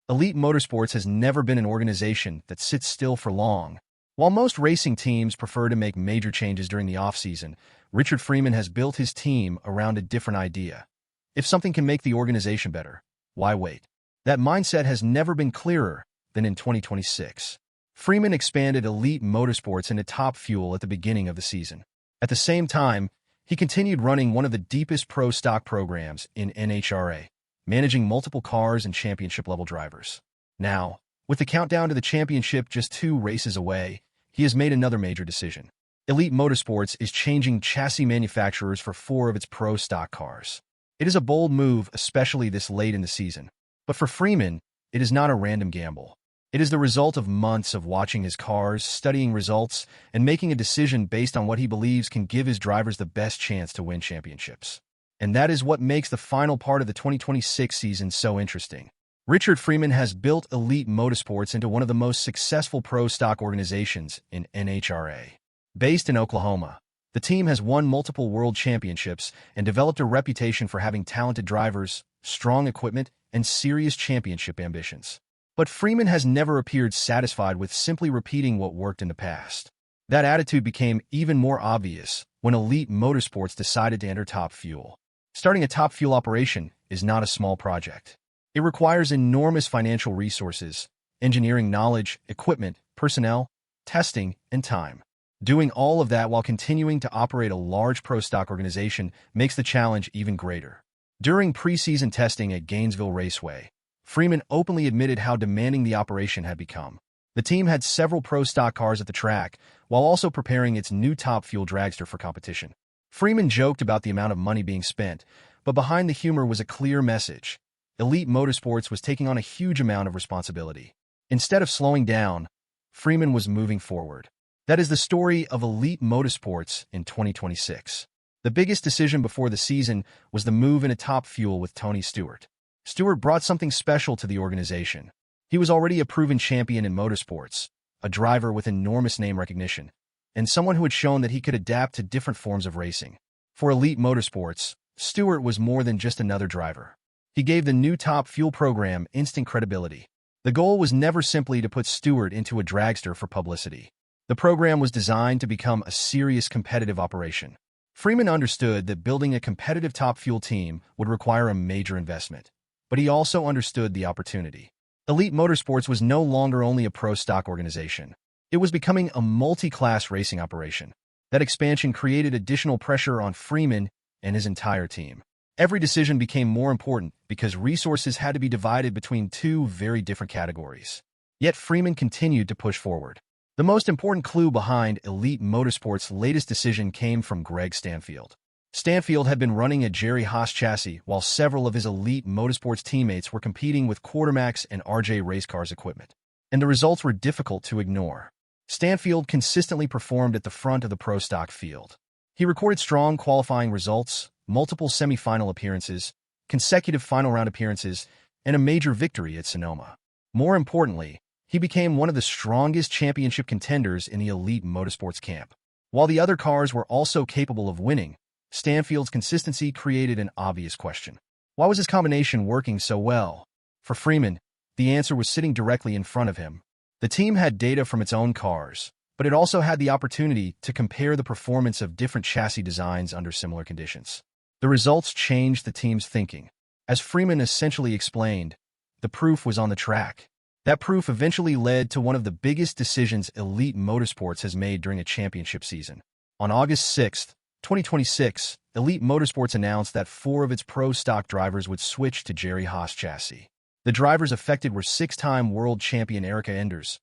Elite Motorsports has never been an organization that sits still for long. While most racing teams prefer to make major changes during the offseason, Richard Freeman has built his team around a different idea. If something can make the organization better, why wait? That mindset has never been clearer than in 2026. Freeman expanded Elite Motorsports into Top Fuel at the beginning of the season. At the same time, he continued running one of the deepest pro stock programs in NHRA, managing multiple cars and championship-level drivers. Now, with the countdown to the championship just 2 races away, he has made another major decision. Elite Motorsports is changing chassis manufacturers for 4 of its pro stock cars. It is a bold move, especially this late in the season. But for Freeman, it is not a random gamble. It is the result of months of watching his cars, studying results, and making a decision based on what he believes can give his drivers the best chance to win championships. And that is what makes the final part of the 2026 season so interesting. Richard Freeman has built Elite Motorsports into one of the most successful pro stock organizations in NHRA. Based in Oklahoma, the team has won multiple world championships and developed a reputation for having talented drivers, strong equipment, and serious championship ambitions. But Freeman has never appeared satisfied with simply repeating what worked in the past. That attitude became even more obvious when Elite Motorsports decided to enter Top Fuel. Starting a Top Fuel operation is not a small project. It requires enormous financial resources, engineering knowledge, equipment, personnel, testing, and time. Doing all of that while continuing to operate a large pro stock organization makes the challenge even greater. During preseason testing at Gainesville Raceway, Freeman openly admitted how demanding the operation had become. The team had several pro stock cars at the track, while also preparing its new Top Fuel dragster for competition. Freeman joked about the amount of money being spent, but behind the humor was a clear message. Elite Motorsports was taking on a huge amount of responsibility. Instead of slowing down, Freeman was moving forward. That is the story of Elite Motorsports in 2026. The biggest decision before the season was the move into Top Fuel with Tony Stewart. Stewart brought something special to the organization. He was already a proven champion in motorsports, a driver with enormous name recognition, and someone who had shown that he could adapt to different forms of racing. For Elite Motorsports, Stewart was more than just another driver. He gave the new Top Fuel program instant credibility. The goal was never simply to put Stewart into a dragster for publicity. The program was designed to become a serious competitive operation. Freeman understood that building a competitive Top Fuel team would require a major investment. But he also understood the opportunity. Elite Motorsports was no longer only a pro stock organization. It was becoming a multi-class racing operation. That expansion created additional pressure on Freeman and his entire team. Every decision became more important because resources had to be divided between 2 very different categories. Yet Freeman continued to push forward. The most important clue behind Elite Motorsports' latest decision came from Greg Stanfield. Stanfield had been running a Haas chassis while several of his Elite Motorsports teammates were competing with Quartermax and RJ race cars equipment. And the results were difficult to ignore. Stanfield consistently performed at the front of the pro stock field. He recorded strong qualifying results, multiple semi-final appearances, consecutive final round appearances, and a major victory at Sonoma. More importantly, he became one of the strongest championship contenders in the Elite Motorsports camp. While the other cars were also capable of winning, Stanfield's consistency created an obvious question. Why was his combination working so well? For Freeman, the answer was sitting directly in front of him. The team had data from its own cars, but it also had the opportunity to compare the performance of different chassis designs under similar conditions. The results changed the team's thinking. As Freeman essentially explained, the proof was on the track. That proof eventually led to one of the biggest decisions Elite Motorsports has made during a championship season. On August 6, 2026, Elite Motorsports announced that 4 of its pro stock drivers would switch to Haas chassis. The drivers affected were 6-time world champion Erica Enders,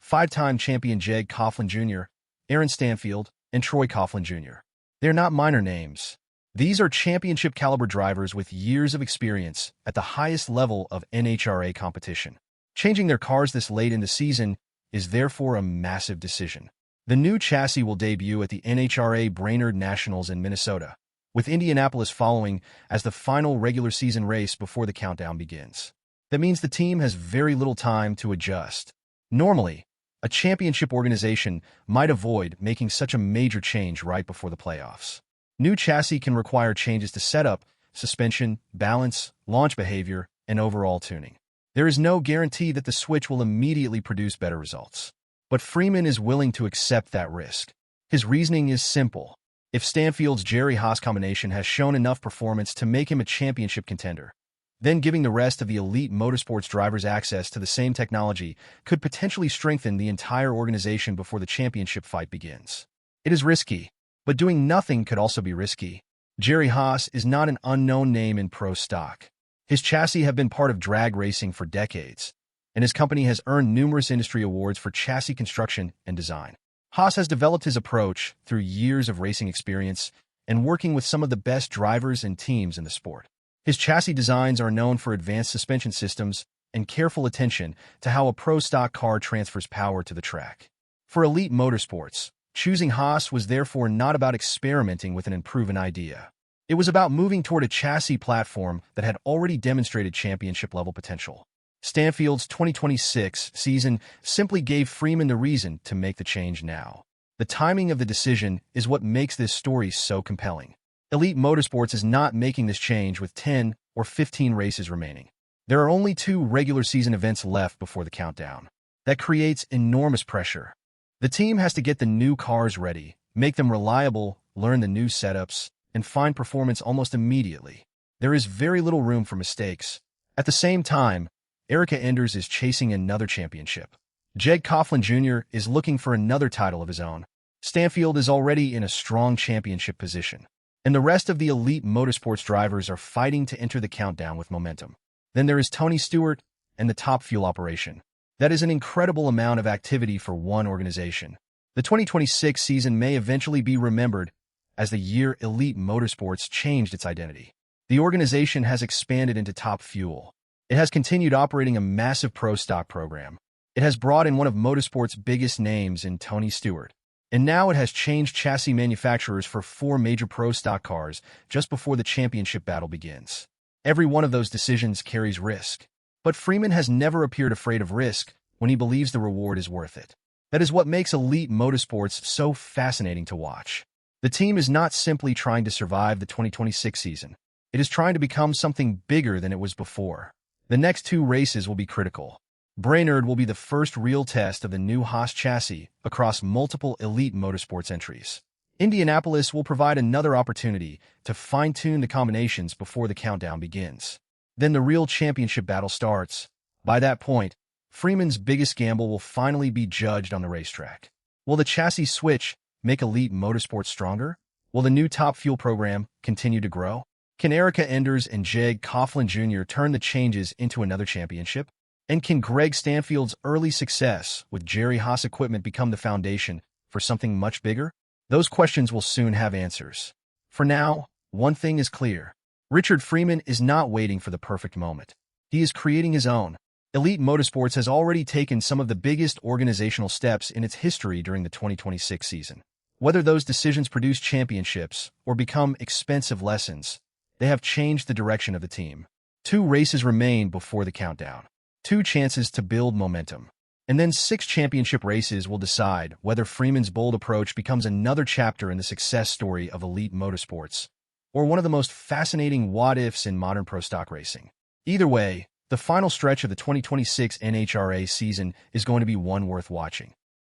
5-time champion Jeg Coughlin Jr., Aaron Stanfield, and Troy Coughlin Jr. They're not minor names. These are championship-caliber drivers with years of experience at the highest level of NHRA competition. Changing their cars this late in the season is therefore a massive decision. The new chassis will debut at the NHRA Brainerd Nationals in Minnesota, with Indianapolis following as the final regular season race before the countdown begins. That means the team has very little time to adjust. Normally, a championship organization might avoid making such a major change right before the playoffs. New chassis can require changes to setup, suspension, balance, launch behavior, and overall tuning. There is no guarantee that the switch will immediately produce better results. But Freeman is willing to accept that risk. His reasoning is simple. If Stanfield's Haas combination has shown enough performance to make him a championship contender, then giving the rest of the elite motorsports drivers access to the same technology could potentially strengthen the entire organization before the championship fight begins. It is risky, but doing nothing could also be risky. Haas is not an unknown name in pro stock. His chassis have been part of drag racing for decades, and his company has earned numerous industry awards for chassis construction and design. Haas has developed his approach through years of racing experience and working with some of the best drivers and teams in the sport. His chassis designs are known for advanced suspension systems and careful attention to how a pro stock car transfers power to the track. For elite motorsports, choosing Haas was therefore not about experimenting with an unproven idea. It was about moving toward a chassis platform that had already demonstrated championship-level potential. Stanfield's 2026 season simply gave Freeman the reason to make the change now. The timing of the decision is what makes this story so compelling. Elite Motorsports is not making this change with 10 or 15 races remaining. There are only 2 regular season events left before the countdown. That creates enormous pressure. The team has to get the new cars ready, make them reliable, learn the new setups, and find performance almost immediately. There is very little room for mistakes. At the same time, Erica Enders is chasing another championship. Jeg Coughlin Jr. is looking for another title of his own. Stanfield is already in a strong championship position, and the rest of the elite motorsports drivers are fighting to enter the countdown with momentum. Then there is Tony Stewart and the Top Fuel operation. That is an incredible amount of activity for one organization. The 2026 season may eventually be remembered as the year Elite Motorsports changed its identity. The organization has expanded into Top Fuel. It has continued operating a massive pro stock program. It has brought in one of motorsports' biggest names in Tony Stewart. And now it has changed chassis manufacturers for 4 major pro stock cars just before the championship battle begins. Every one of those decisions carries risk. But Freeman has never appeared afraid of risk when he believes the reward is worth it. That is what makes Elite Motorsports so fascinating to watch. The team is not simply trying to survive the 2026 season. It is trying to become something bigger than it was before. The next 2 races will be critical. Brainerd will be the first real test of the new Haas chassis across multiple Elite Motorsports entries. Indianapolis will provide another opportunity to fine-tune the combinations before the countdown begins. Then the real championship battle starts. By that point, Freeman's biggest gamble will finally be judged on the racetrack. Will the chassis switch make Elite Motorsports stronger? Will the new Top Fuel program continue to grow? Can Erica Enders and Jeg Coughlin Jr. turn the changes into another championship? And can Greg Stanfield's early success with Haas equipment become the foundation for something much bigger? Those questions will soon have answers. For now, one thing is clear. Richard Freeman is not waiting for the perfect moment. He is creating his own. Elite Motorsports has already taken some of the biggest organizational steps in its history during the 2026 season. Whether those decisions produce championships or become expensive lessons, they have changed the direction of the team. 2 races remain before the countdown. 2 chances to build momentum. And then 6 championship races will decide whether Freeman's bold approach becomes another chapter in the success story of Elite Motorsports, or one of the most fascinating what-ifs in modern pro stock racing. Either way, the final stretch of the 2026 NHRA season is going to be one worth watching.